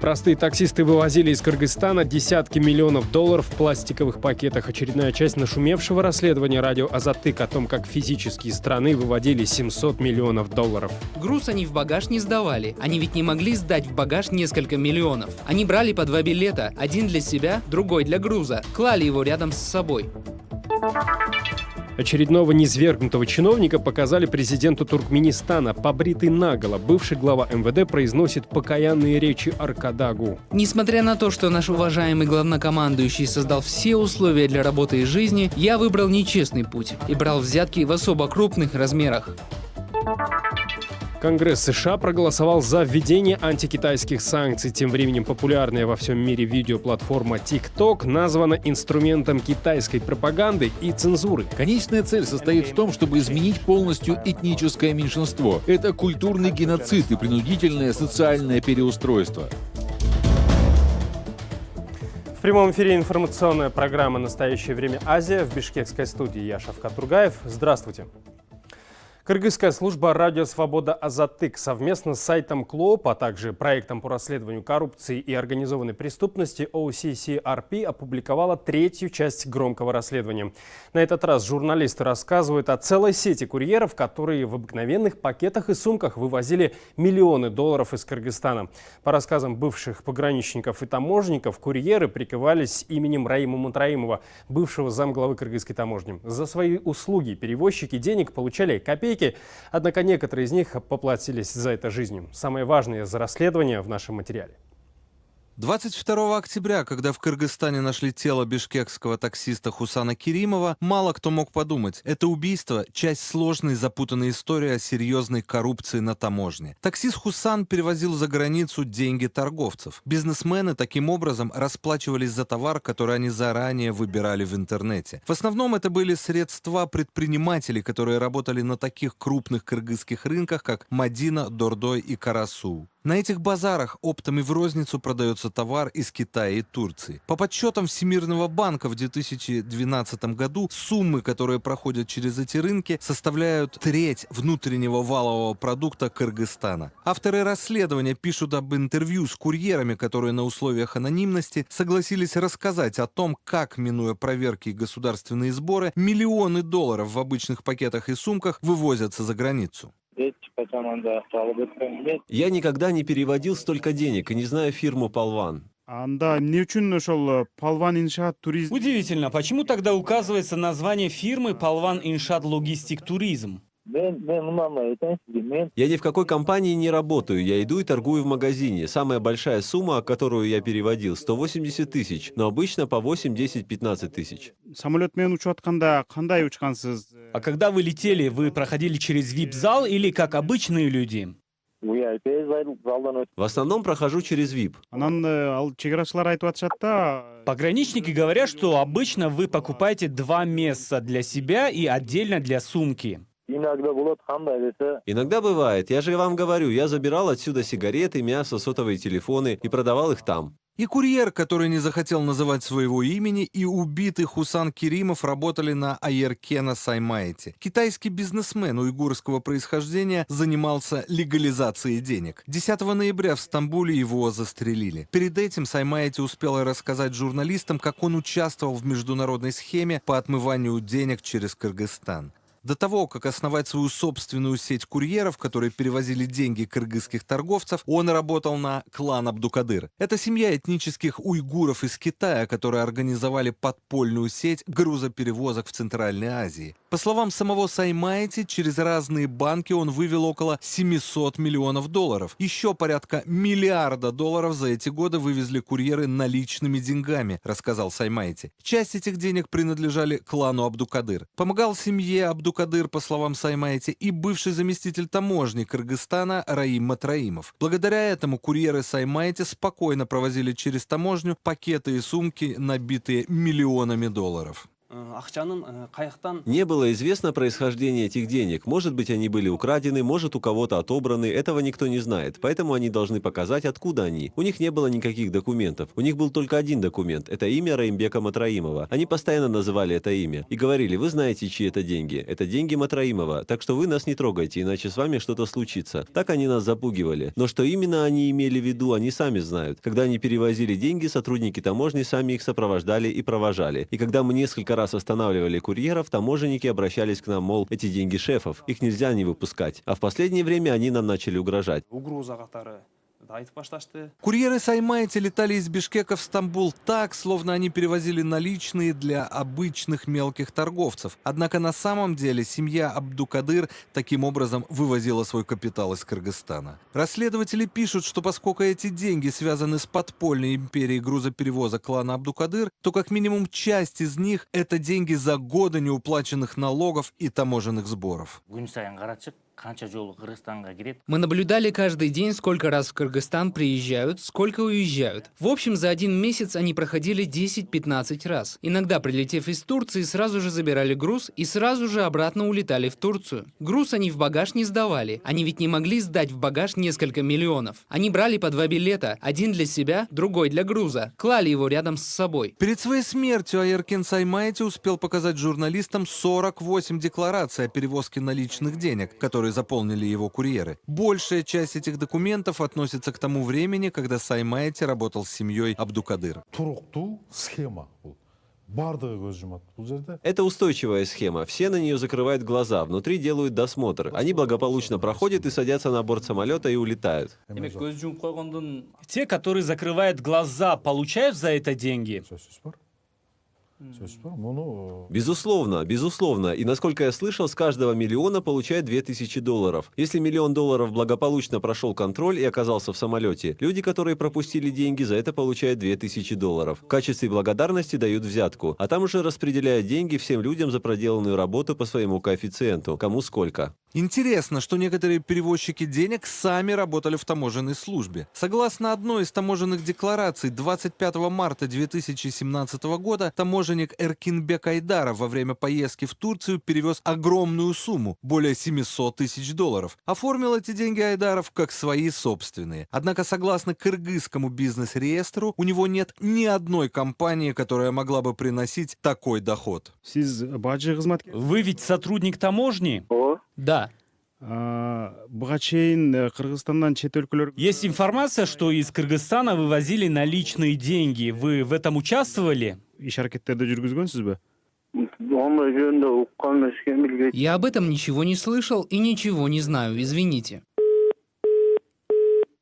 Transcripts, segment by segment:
Простые таксисты вывозили из Кыргызстана десятки миллионов долларов в пластиковых пакетах. Очередная часть нашумевшего расследования радио «Азатык» о том, как физические страны выводили 700 миллионов долларов. Груз они в багаж не сдавали. Они ведь не могли сдать в багаж несколько миллионов. Они брали по 2 билета. Один для себя, другой для груза. Клали его рядом с собой. Очередного низвергнутого чиновника показали президенту Туркменистана. Побритый наголо бывший глава МВД произносит покаянные речи Аркадагу. Несмотря на то, что наш уважаемый главнокомандующий создал все условия для работы и жизни, я выбрал нечестный путь и брал взятки в особо крупных размерах. Конгресс США проголосовал за введение антикитайских санкций. Тем временем популярная во всем мире видеоплатформа TikTok названа инструментом китайской пропаганды и цензуры. Конечная цель состоит в том, чтобы изменить полностью этническое меньшинство. Это культурный геноцид и принудительное социальное переустройство. В прямом эфире информационная программа «Настоящее время Азия» в бишкекской студии. Я Шавкат Тургаев. Здравствуйте. Кыргызская служба «Радио Свобода Азатык» совместно с сайтом КЛОП, а также проектом по расследованию коррупции и организованной преступности OCCRP опубликовала третью часть громкого расследования. На этот раз журналисты рассказывают о целой сети курьеров, которые в обыкновенных пакетах и сумках вывозили миллионы долларов из Кыргызстана. По рассказам бывших пограничников и таможенников, курьеры прикрывались именем Раима Мутраимова, бывшего замглавы кыргызской таможни. За свои услуги перевозчики денег получали копейки. Однако некоторые из них поплатились за это жизнью. Самое важное за расследование в нашем материале. 22 октября, когда в Кыргызстане нашли тело бишкекского таксиста Хусана Керимова, мало кто мог подумать, это убийство – часть сложной запутанной истории о серьезной коррупции на таможне. Таксист Хусан перевозил за границу деньги торговцев. Бизнесмены таким образом расплачивались за товар, который они заранее выбирали в интернете. В основном это были средства предпринимателей, которые работали на таких крупных кыргызских рынках, как Мадина, Дордой и Карасу. На этих базарах оптом и в розницу продается товар из Китая и Турции. По подсчетам Всемирного банка в 2012 году суммы, которые проходят через эти рынки, составляют треть внутреннего валового продукта Кыргызстана. Авторы расследования пишут об интервью с курьерами, которые на условиях анонимности согласились рассказать о том, как, минуя проверки и государственные сборы, миллионы долларов в обычных пакетах и сумках вывозятся за границу. Я никогда не переводил столько денег и не знаю фирму «Полван». Удивительно, почему тогда указывается название фирмы «Полван Иншат Логистик Туризм»? Я ни в какой компании не работаю, я иду и торгую в магазине. Самая большая сумма, которую я переводил, 180 тысяч, но обычно по 8, 10, 15 тысяч. А когда вы летели, вы проходили через VIP-зал или как обычные люди? В основном прохожу через VIP. Пограничники говорят, что обычно вы покупаете 2 места для себя и отдельно для сумки. Иногда бывает, я же вам говорю, я забирал отсюда сигареты, мясо, сотовые телефоны и продавал их там. И курьер, который не захотел называть своего имени, и убитый Хусан Керимов работали на Айеркена Саймаете. Китайский бизнесмен уйгурского происхождения занимался легализацией денег. 10 ноября в Стамбуле его застрелили. Перед этим Саймаете успел рассказать журналистам, как он участвовал в международной схеме по отмыванию денег через Кыргызстан. До того, как основать свою собственную сеть курьеров, которые перевозили деньги кыргызских торговцев, он работал на клан Абдукадыр. Это семья этнических уйгуров из Китая, которые организовали подпольную сеть грузоперевозок в Центральной Азии. По словам самого Саймаете, через разные банки он вывел около 700 миллионов долларов. Еще порядка миллиарда долларов за эти годы вывезли курьеры наличными деньгами, рассказал Саймаете. Часть этих денег принадлежали клану Абдукадыр. Помогал семье Абдукадыр, по словам Саймаете, и бывший заместитель таможни Кыргызстана Раим Матраимов. Благодаря этому курьеры Саймаете спокойно провозили через таможню пакеты и сумки, набитые миллионами долларов. Не было известно происхождение этих денег. Может быть, они были украдены, может, у кого-то отобраны. Этого никто не знает. Поэтому они должны показать, откуда они. У них не было никаких документов. У них был только один документ. Это имя Раимбека Матраимова. Они постоянно называли это имя. И говорили: вы знаете, чьи это деньги. Это деньги Матраимова. Так что вы нас не трогайте, иначе с вами что-то случится. Так они нас запугивали. Но что именно они имели в виду, они сами знают. Когда они перевозили деньги, сотрудники таможни сами их сопровождали и провожали. И когда мы несколько раз останавливали курьеров, таможенники обращались к нам, мол, эти деньги шефов, их нельзя не выпускать. А в последнее время они нам начали угрожать. Курьеры Саймайти летали из Бишкека в Стамбул так, словно они перевозили наличные для обычных мелких торговцев. Однако на самом деле семья Абдукадыр таким образом вывозила свой капитал из Кыргызстана. Расследователи пишут, что поскольку эти деньги связаны с подпольной империей грузоперевоза клана Абдукадыр, то как минимум часть из них – это деньги за годы неуплаченных налогов и таможенных сборов. Мы наблюдали каждый день, сколько раз в Кыргызстан приезжают, сколько уезжают. В общем, за один месяц они проходили 10-15 раз. Иногда, прилетев из Турции, сразу же забирали груз и сразу же обратно улетали в Турцию. Груз они в багаж не сдавали. Они ведь не могли сдать в багаж несколько миллионов. Они брали по 2 билета, один для себя, другой для груза. Клали его рядом с собой. Перед своей смертью Айеркен Саймайти успел показать журналистам 48 деклараций о перевозке наличных денег, которые заполнили его курьеры. Большая часть этих документов относится к тому времени, когда Саймайти работал с семьей Абдукадыр. Это устойчивая схема. Все на нее закрывают глаза, внутри делают досмотр. Они благополучно проходят и садятся на борт самолета и улетают. Те, которые закрывают глаза, получают за это деньги? Безусловно, безусловно. И насколько я слышал, с каждого миллиона получают $2000. Если $1 000 000 благополучно прошел контроль и оказался в самолете, люди, которые пропустили деньги, за это получают $2000. В качестве благодарности дают взятку, а там уже распределяют деньги всем людям за проделанную работу по своему коэффициенту, кому сколько. Интересно, что некоторые перевозчики денег сами работали в таможенной службе. Согласно одной из таможенных деклараций, 25 марта 2017 года таможенник Эркинбек Айдаров во время поездки в Турцию перевез огромную сумму, более $700 000. Оформил эти деньги Айдаров как свои собственные. Однако, согласно кыргызскому бизнес-реестру, у него нет ни одной компании, которая могла бы приносить такой доход. Вы ведь сотрудник таможни? Да. Есть информация, что из Кыргызстана вывозили наличные деньги. Вы в этом участвовали? Я об этом ничего не слышал и ничего не знаю, извините.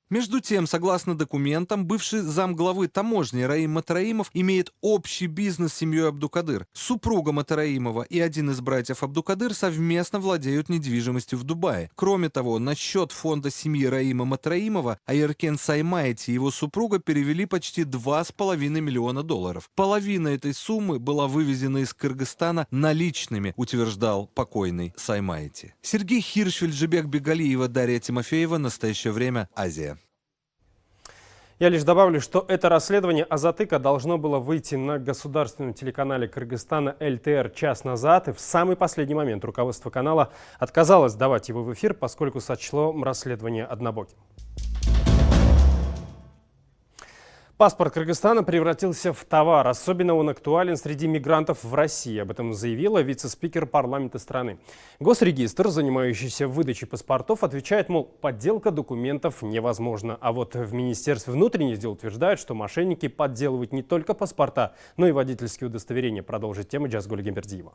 Между тем, согласно документам, бывший замглавы таможни Раим Матраимов имеет общий бизнес с семьей Абдукадыр. Супруга Матраимова и один из братьев Абдукадыр совместно владеют недвижимостью в Дубае. Кроме того, на счет фонда семьи Раима Матраимова Айеркен Саймайти и его супруга перевели почти $2,5 миллиона. Половина этой суммы была вывезена из Кыргызстана наличными, утверждал покойный Саймайти. Сергей Хиршвиль, Жибек Бегалиева, Дарья Тимофеева. Настоящее время. Азия. Я лишь добавлю, что это расследование Азатыка должно было выйти на государственном телеканале Кыргызстана ЛТР час назад, и в самый последний момент руководство канала отказалось давать его в эфир, поскольку сочло расследование однобоким. Паспорт Кыргызстана превратился в товар. Особенно он актуален среди мигрантов в России. Об этом заявила вице-спикер парламента страны. Госрегистр, занимающийся выдачей паспортов, отвечает, мол, подделка документов невозможна. А вот в Министерстве внутренних дел утверждают, что мошенники подделывают не только паспорта, но и водительские удостоверения. Продолжит тему Джазгуль Гембердиева.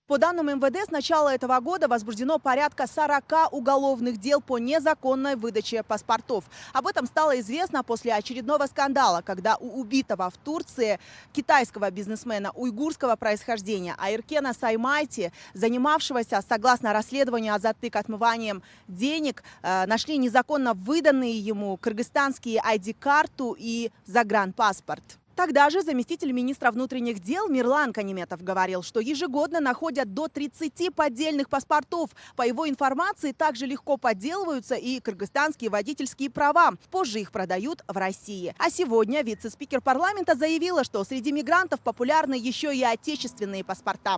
По данным МВД, с начала этого года возбуждено порядка 40 уголовных дел по незаконной выдаче паспортов. Об этом стало известно после очередного скандала, когда у убитого в Турции китайского бизнесмена уйгурского происхождения Айеркена Саймайти, занимавшегося, согласно расследованию Азатык, отмыванием денег, нашли незаконно выданные ему кыргызстанские ID-карту и загранпаспорт. Тогда же заместитель министра внутренних дел Мирлан Каниметов говорил, что ежегодно находят до 30 поддельных паспортов. По его информации, также легко подделываются и кыргызстанские водительские права. Позже их продают в России. А сегодня вице-спикер парламента заявила, что среди мигрантов популярны еще и отечественные паспорта.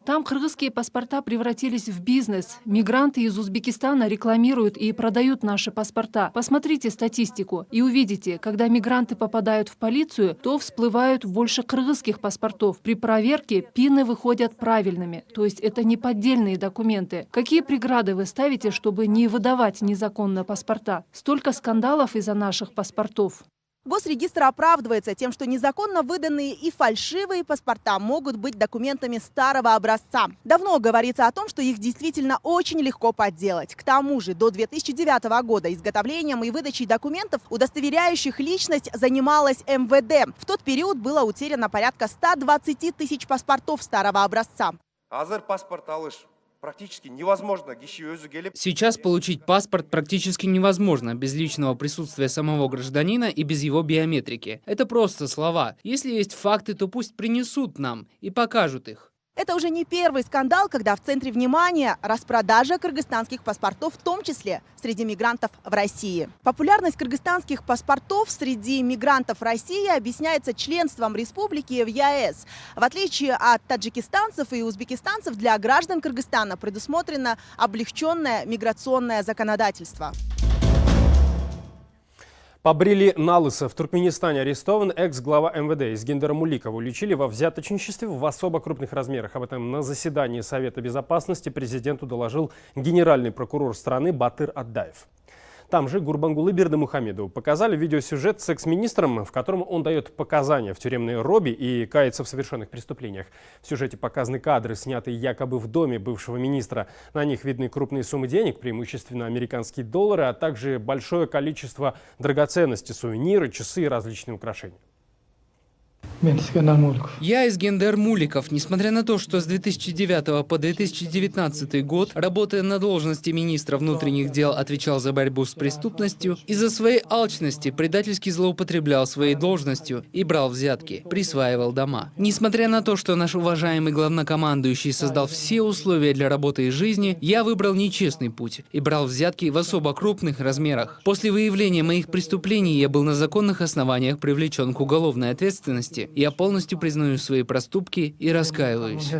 Там кыргызские паспорта превратились в бизнес. Мигранты из Узбекистана рекламируют и продают наши паспорта. Посмотрите статистику и увидите, когда мигранты попадают в полицию, то всплывают больше кыргызских паспортов. При проверке пины выходят правильными, то есть это не поддельные документы. Какие преграды вы ставите, чтобы не выдавать незаконно паспорта? Столько скандалов из-за наших паспортов. Госрегистр оправдывается тем, что незаконно выданные и фальшивые паспорта могут быть документами старого образца. Давно говорится о том, что их действительно очень легко подделать. К тому же до 2009 года изготовлением и выдачей документов, удостоверяющих личность, занималась МВД. В тот период было утеряно порядка 120 тысяч паспортов старого образца. Практически невозможно. Сейчас получить паспорт практически невозможно без личного присутствия самого гражданина и без его биометрики. Это просто слова. Если есть факты, то пусть принесут нам и покажут их. Это уже не первый скандал, когда в центре внимания распродажа кыргызстанских паспортов, в том числе среди мигрантов в России. Популярность кыргызстанских паспортов среди мигрантов России объясняется членством республики в ЕАЭС. В отличие от таджикистанцев и узбекистанцев, для граждан Кыргызстана предусмотрено облегченное миграционное законодательство. Побрили на лысо. В Туркменистане арестован экс-глава МВД Изгендер Муликова. Уличили во взяточничестве в особо крупных размерах. Об этом на заседании Совета Безопасности президенту доложил генеральный прокурор страны Батыр Аддаев. Там же Гурбангулы Бердымухамедову показали видеосюжет с экс-министром, в котором он дает показания в тюремной робе и кается в совершенных преступлениях. В сюжете показаны кадры, снятые якобы в доме бывшего министра. На них видны крупные суммы денег, преимущественно американские доллары, а также большое количество драгоценностей, сувениры, часы и различные украшения. Я Изгендер Муликов. Несмотря на то, что с 2009 по 2019 год, работая на должности министра внутренних дел, отвечал за борьбу с преступностью, из-за своей алчности предательски злоупотреблял своей должностью и брал взятки, присваивал дома. Несмотря на то, что наш уважаемый главнокомандующий создал все условия для работы и жизни, я выбрал нечестный путь и брал взятки в особо крупных размерах. После выявления моих преступлений я был на законных основаниях привлечен к уголовной ответственности. Я полностью признаю свои проступки и раскаиваюсь.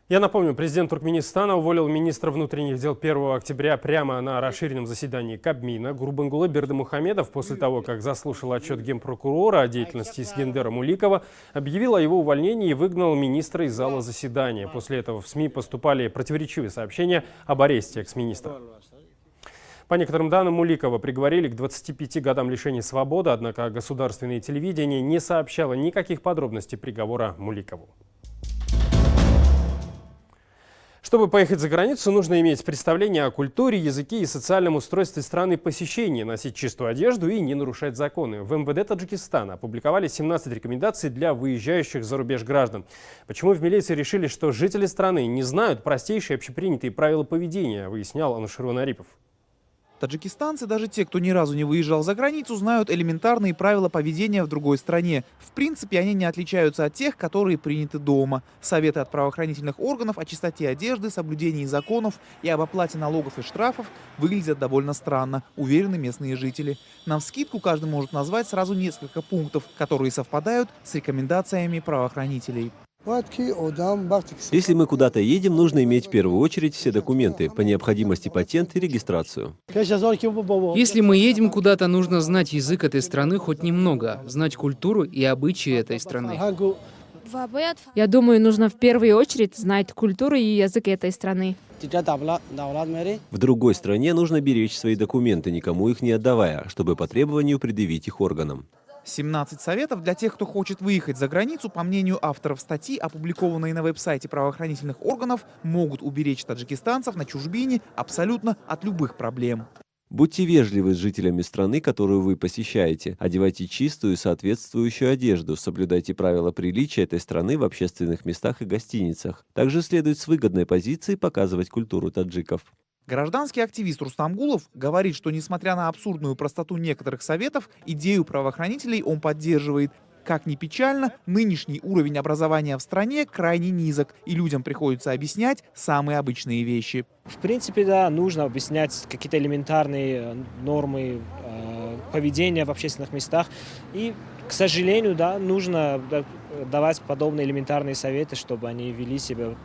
Я напомню, президент Туркменистана уволил министра внутренних дел 1 октября прямо на расширенном заседании Кабмина. Гурбангулы Бердымухамедов, после того, как заслушал отчет генпрокурора о деятельности Изгендера Муликова, объявил о его увольнении и выгнал министра из зала заседания. После этого в СМИ поступали противоречивые сообщения об аресте экс-министра. По некоторым данным, Муликова приговорили к 25 годам лишения свободы, однако государственное телевидение не сообщало никаких подробностей приговора Муликову. Чтобы поехать за границу, нужно иметь представление о культуре, языке и социальном устройстве страны посещения, носить чистую одежду и не нарушать законы. В МВД Таджикистана опубликовали 17 рекомендаций для выезжающих за рубеж граждан. Почему в милиции решили, что жители страны не знают простейшие общепринятые правила поведения, выяснял Анушерван Арипов. Таджикистанцы, даже те, кто ни разу не выезжал за границу, знают элементарные правила поведения в другой стране. В принципе, они не отличаются от тех, которые приняты дома. Советы от правоохранительных органов о чистоте одежды, соблюдении законов и об оплате налогов и штрафов выглядят довольно странно, уверены местные жители. Навскидку каждый может назвать сразу несколько пунктов, которые совпадают с рекомендациями правоохранителей. Если мы куда-то едем, нужно иметь в первую очередь все документы, по необходимости патент и регистрацию. Если мы едем куда-то, нужно знать язык этой страны хоть немного, знать культуру и обычаи этой страны. Я думаю, нужно в первую очередь знать культуру и язык этой страны. В другой стране нужно беречь свои документы, никому их не отдавая, чтобы по требованию предъявить их органам. 17 советов для тех, кто хочет выехать за границу, по мнению авторов статьи, опубликованные на веб-сайте правоохранительных органов, могут уберечь таджикистанцев на чужбине абсолютно от любых проблем. Будьте вежливы с жителями страны, которую вы посещаете. Одевайте чистую и соответствующую одежду. Соблюдайте правила приличия этой страны в общественных местах и гостиницах. Также следует с выгодной позиции показывать культуру таджиков. Гражданский активист Рустам Гулов говорит, что несмотря на абсурдную простоту некоторых советов, идею правоохранителей он поддерживает. Как ни печально, нынешний уровень образования в стране крайне низок, и людям приходится объяснять самые обычные вещи. В принципе, да, нужно объяснять какие-то элементарные нормы поведения в общественных местах. И, к сожалению, да, нужно давать подобные элементарные советы, чтобы они вели себя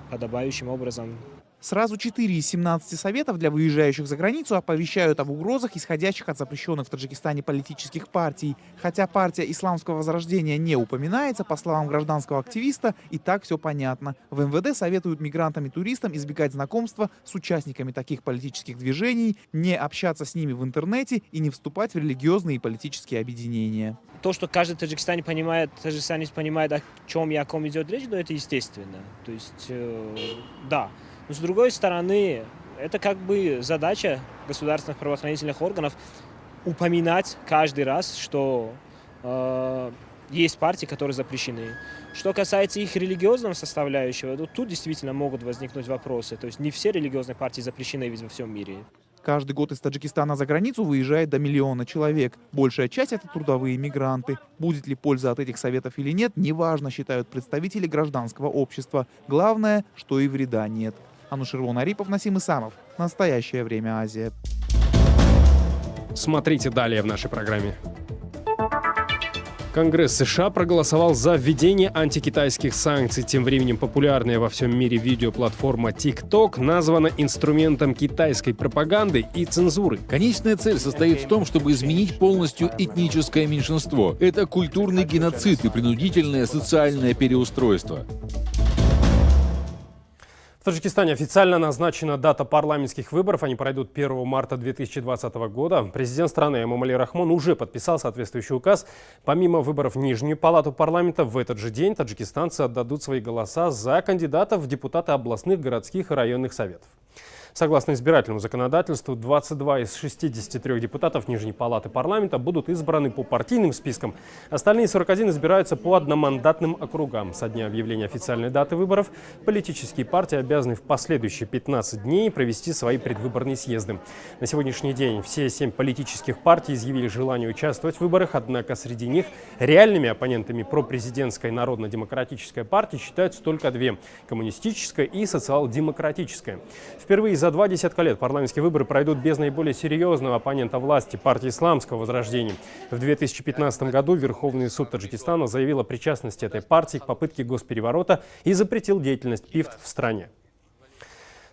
подобающим образом. Сразу 4 из 17 советов для выезжающих за границу оповещают об угрозах, исходящих от запрещенных в Таджикистане политических партий. Хотя партия Исламского возрождения не упоминается, по словам гражданского активиста, и так все понятно. В МВД советуют мигрантам и туристам избегать знакомства с участниками таких политических движений, не общаться с ними в интернете и не вступать в религиозные и политические объединения. То, что каждый таджикистанец понимает, о чем и о ком идет речь, но это естественно. То есть, да. Но с другой стороны, это как бы задача государственных правоохранительных органов упоминать каждый раз, что есть партии, которые запрещены. Что касается их религиозного составляющего, то тут действительно могут возникнуть вопросы. То есть не все религиозные партии запрещены ведь во всем мире. Каждый год из Таджикистана за границу выезжает до 1 миллиона человек. Большая часть — это трудовые мигранты. Будет ли польза от этих советов или нет, неважно, считают представители гражданского общества. Главное, что и вреда нет. Анушервон Арипов, Насим Исамов. Настоящее время Азия. Смотрите далее в нашей программе. Конгресс США проголосовал за введение антикитайских санкций. Тем временем популярная во всем мире видеоплатформа TikTok названа инструментом китайской пропаганды и цензуры. Конечная цель состоит в том, чтобы изменить полностью этническое меньшинство. Это культурный геноцид и принудительное социальное переустройство. В Таджикистане официально назначена дата парламентских выборов. Они пройдут 1 марта 2020 года. Президент страны Эмомали Рахмон уже подписал соответствующий указ. Помимо выборов в Нижнюю палату парламента, в этот же день таджикистанцы отдадут свои голоса за кандидатов в депутаты областных, городских и районных советов. Согласно избирательному законодательству, 22 из 63 депутатов Нижней палаты парламента будут избраны по партийным спискам. Остальные 41 избираются по одномандатным округам. Со дня объявления официальной даты выборов политические партии обязаны в последующие 15 дней провести свои предвыборные съезды. На сегодняшний день все 7 политических партий изъявили желание участвовать в выборах, однако среди них реальными оппонентами пропрезидентской Народно-демократической партии считаются только 2 – коммунистическая и социал-демократическая. Впервые за 2 десятка лет парламентские выборы пройдут без наиболее серьезного оппонента власти – партии Исламского возрождения. В 2015 году Верховный суд Таджикистана заявил о причастности этой партии к попытке госпереворота и запретил деятельность ПИФТ в стране.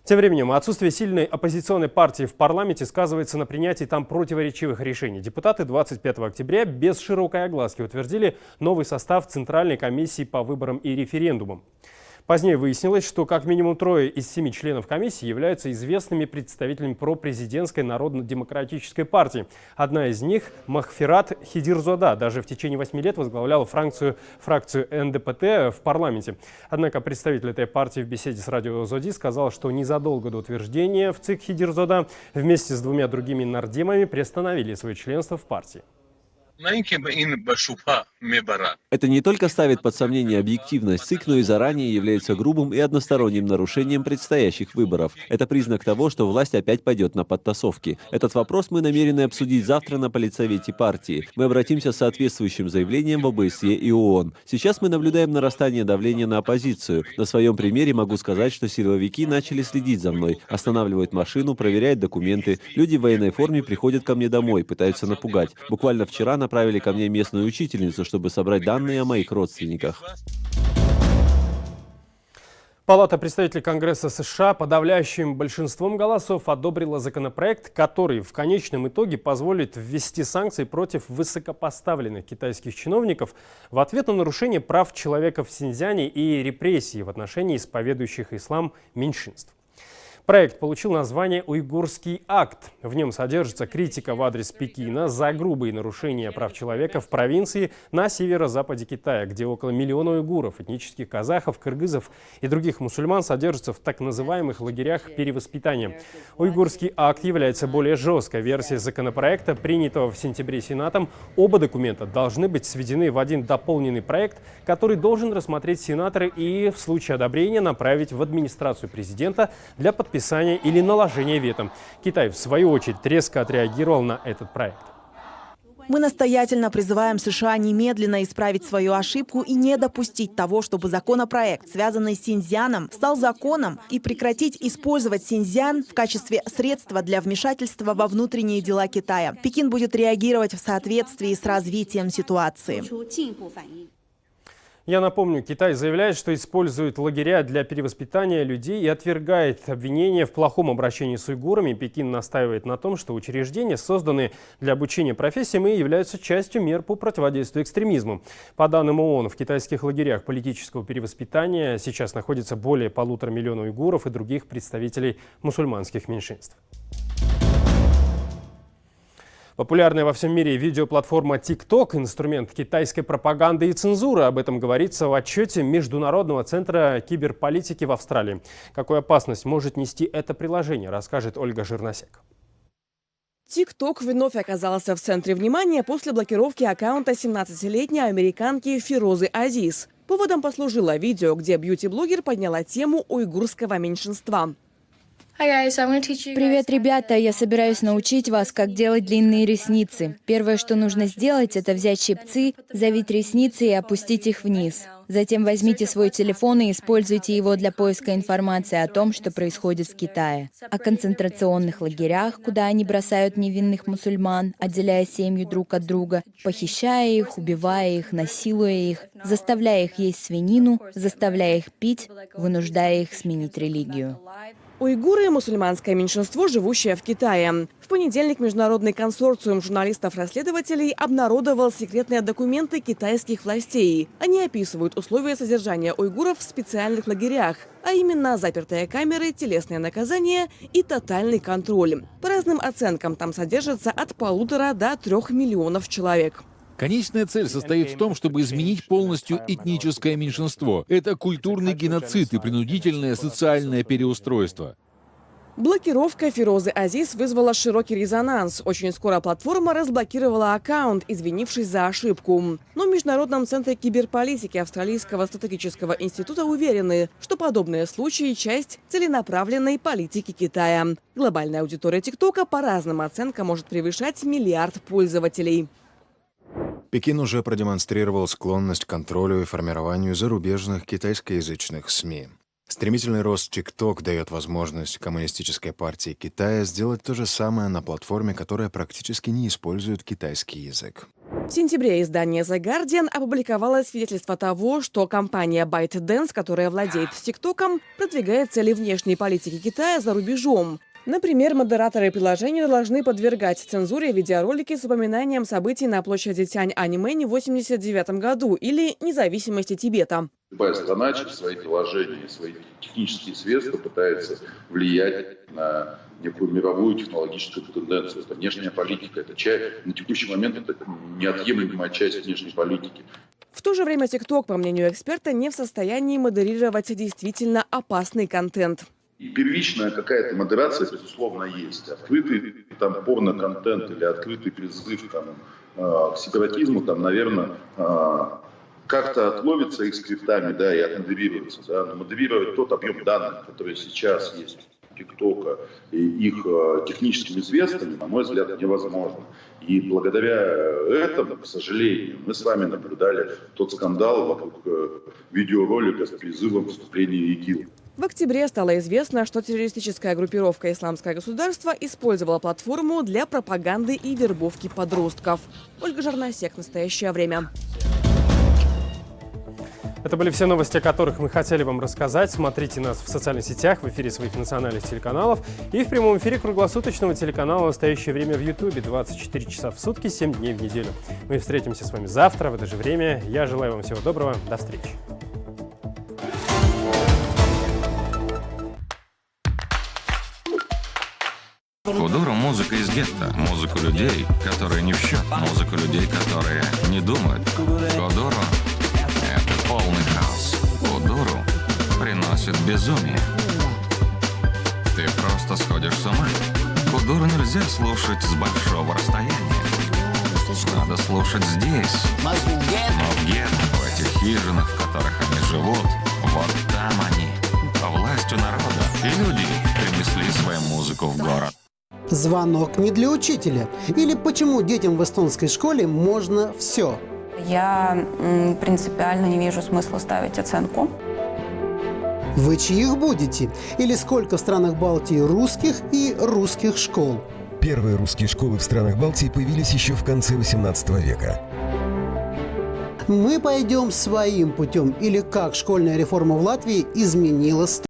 Тем временем отсутствие сильной оппозиционной партии в парламенте сказывается на принятии там противоречивых решений. Депутаты 25 октября без широкой огласки утвердили новый состав Центральной комиссии по выборам и референдумам. Позднее выяснилось, что как минимум 3 из 7 членов комиссии являются известными представителями пропрезидентской Народно-демократической партии. Одна из них, Махфират Хидирзода, даже в течение 8 лет возглавляла фракцию НДПТ в парламенте. Однако представитель этой партии в беседе с радио Зоди сказал, что незадолго до утверждения в ЦИК Хидирзода вместе с 2 другими нардемами приостановили свое членство в партии. Это не только ставит под сомнение объективность ЦИК, но и заранее является грубым и односторонним нарушением предстоящих выборов. Это признак того, что власть опять пойдет на подтасовки. Этот вопрос мы намерены обсудить завтра на политсовете партии. Мы обратимся с соответствующим заявлением в ОБСЕ и ООН. Сейчас мы наблюдаем нарастание давления на оппозицию. На своем примере могу сказать, что силовики начали следить за мной, останавливают машину, проверяют документы. Люди в военной форме приходят ко мне домой, пытаются напугать. Буквально вчера направили ко мне местную учительницу, чтобы собрать данные о моих родственниках. Палата представителей Конгресса США подавляющим большинством голосов одобрила законопроект, который в конечном итоге позволит ввести санкции против высокопоставленных китайских чиновников в ответ на нарушение прав человека в Синьцзяне и репрессии в отношении исповедующих ислам меньшинств. Проект получил название «Уйгурский акт». В нем содержится критика в адрес Пекина за грубые нарушения прав человека в провинции на северо-западе Китая, где около 1 миллиона уйгуров, этнических казахов, кыргызов и других мусульман содержатся в так называемых лагерях перевоспитания. Уйгурский акт является более жесткой версией законопроекта, принятого в сентябре Сенатом. Оба документа должны быть сведены в один дополненный проект, который должен рассмотреть сенаторы и в случае одобрения направить в администрацию президента для подписания списания или наложения вето. Китай, в свою очередь, резко отреагировал на этот проект. Мы настоятельно призываем США немедленно исправить свою ошибку и не допустить того, чтобы законопроект, связанный с Синьцзяном, стал законом, и прекратить использовать Синьцзян в качестве средства для вмешательства во внутренние дела Китая. Пекин будет реагировать в соответствии с развитием ситуации. Я напомню, Китай заявляет, что использует лагеря для перевоспитания людей и отвергает обвинения в плохом обращении с уйгурами. Пекин настаивает на том, что учреждения, созданные для обучения профессиям, и являются частью мер по противодействию экстремизму. По данным ООН, в китайских лагерях политического перевоспитания сейчас находится более 1,5 миллиона уйгуров и других представителей мусульманских меньшинств. Популярная во всем мире видеоплатформа TikTok – инструмент китайской пропаганды и цензуры. Об этом говорится в отчете Международного центра киберполитики в Австралии. Какую опасность может нести это приложение, расскажет Ольга Жирносек. TikTok вновь оказался в центре внимания после блокировки аккаунта 17-летней американки Фирозы Азиз. Поводом послужило видео, где бьюти-блогер подняла тему уйгурского меньшинства. Привет, ребята! Я собираюсь научить вас, как делать длинные ресницы. Первое, что нужно сделать, это взять щипцы, завить ресницы и опустить их вниз. Затем возьмите свой телефон и используйте его для поиска информации о том, что происходит в Китае. О концентрационных лагерях, куда они бросают невинных мусульман, отделяя семьи друг от друга, похищая их, убивая их, насилуя их, заставляя их есть свинину, заставляя их пить, вынуждая их сменить религию. Уйгуры – мусульманское меньшинство, живущее в Китае. В понедельник Международный консорциум журналистов-расследователей обнародовал секретные документы китайских властей. Они описывают условия содержания уйгуров в специальных лагерях, а именно запертые камеры, телесные наказания и тотальный контроль. По разным оценкам, там содержится от 1,5 до 3 миллионов человек. Конечная цель состоит в том, чтобы изменить полностью этническое меньшинство. Это культурный геноцид и принудительное социальное переустройство. Блокировка Фирозы Азиз вызвала широкий резонанс. Очень скоро платформа разблокировала аккаунт, извинившись за ошибку. Но в Международном центре киберполитики Австралийского стратегического института уверены, что подобные случаи – часть целенаправленной политики Китая. Глобальная аудитория ТикТока по разным оценкам может превышать 1 миллиард пользователей. Пекин уже продемонстрировал склонность к контролю и формированию зарубежных китайскоязычных СМИ. Стремительный рост TikTok дает возможность Коммунистической партии Китая сделать то же самое на платформе, которая практически не использует китайский язык. В сентябре издание The Guardian опубликовало свидетельство того, что компания ByteDance, которая владеет TikTok'ом, продвигает цели внешней политики Китая за рубежом. Например, модераторы приложения должны подвергать цензуре видеоролики с упоминанием событий на площади Тяньаньмэнь в 1989 году или независимости Тибета. Любая страна через свои приложения, свои технические средства пытается влиять на некую мировую технологическую тенденцию. Это внешняя политика, на текущий момент это неотъемлемая часть внешней политики. В то же время TikTok, по мнению эксперта, не в состоянии модерировать действительно опасный контент. И первичная какая-то модерация, безусловно, есть. Открытый порно-контент или открытый призыв к сепаратизму, наверное, как-то отловится их скриптами, и отмодерируется. Но модерировать тот объем данных, который сейчас есть у ТикТока и их техническими средствами, на мой взгляд, невозможно. И благодаря этому, к сожалению, мы с вами наблюдали тот скандал вокруг видеоролика с призывом к вступлению в ИГИЛ. В октябре стало известно, что террористическая группировка «Исламское государство» использовала платформу для пропаганды и вербовки подростков. Ольга Жирносек. Настоящее время. Это были все новости, о которых мы хотели вам рассказать. Смотрите нас в социальных сетях, в эфире своих национальных телеканалов и в прямом эфире круглосуточного телеканала «Настоящее время» в Ютубе 24 часа в сутки, 7 дней в неделю. Мы встретимся с вами завтра в это же время. Я желаю вам всего доброго. До встречи. Кудуро — музыка из гетто, музыку людей, которые не в счет, музыку людей, которые не думают. Кудуро — это полный хаос. Кудуро приносит безумие. Ты просто сходишь с ума. Кудуро нельзя слушать с большого расстояния. Надо слушать здесь. Но в гетто, в этих хижинах, в которых они живут, вот там они. Власть у народа. И люди принесли свою музыку в город. Звонок не для учителя. Или почему детям в эстонской школе можно все? Я принципиально не вижу смысла ставить оценку. Вы чьих будете? Или сколько в странах Балтии русских и русских школ? Первые русские школы в странах Балтии появились еще в конце XVIII века. Мы пойдем своим путем. Или как школьная реформа в Латвии изменила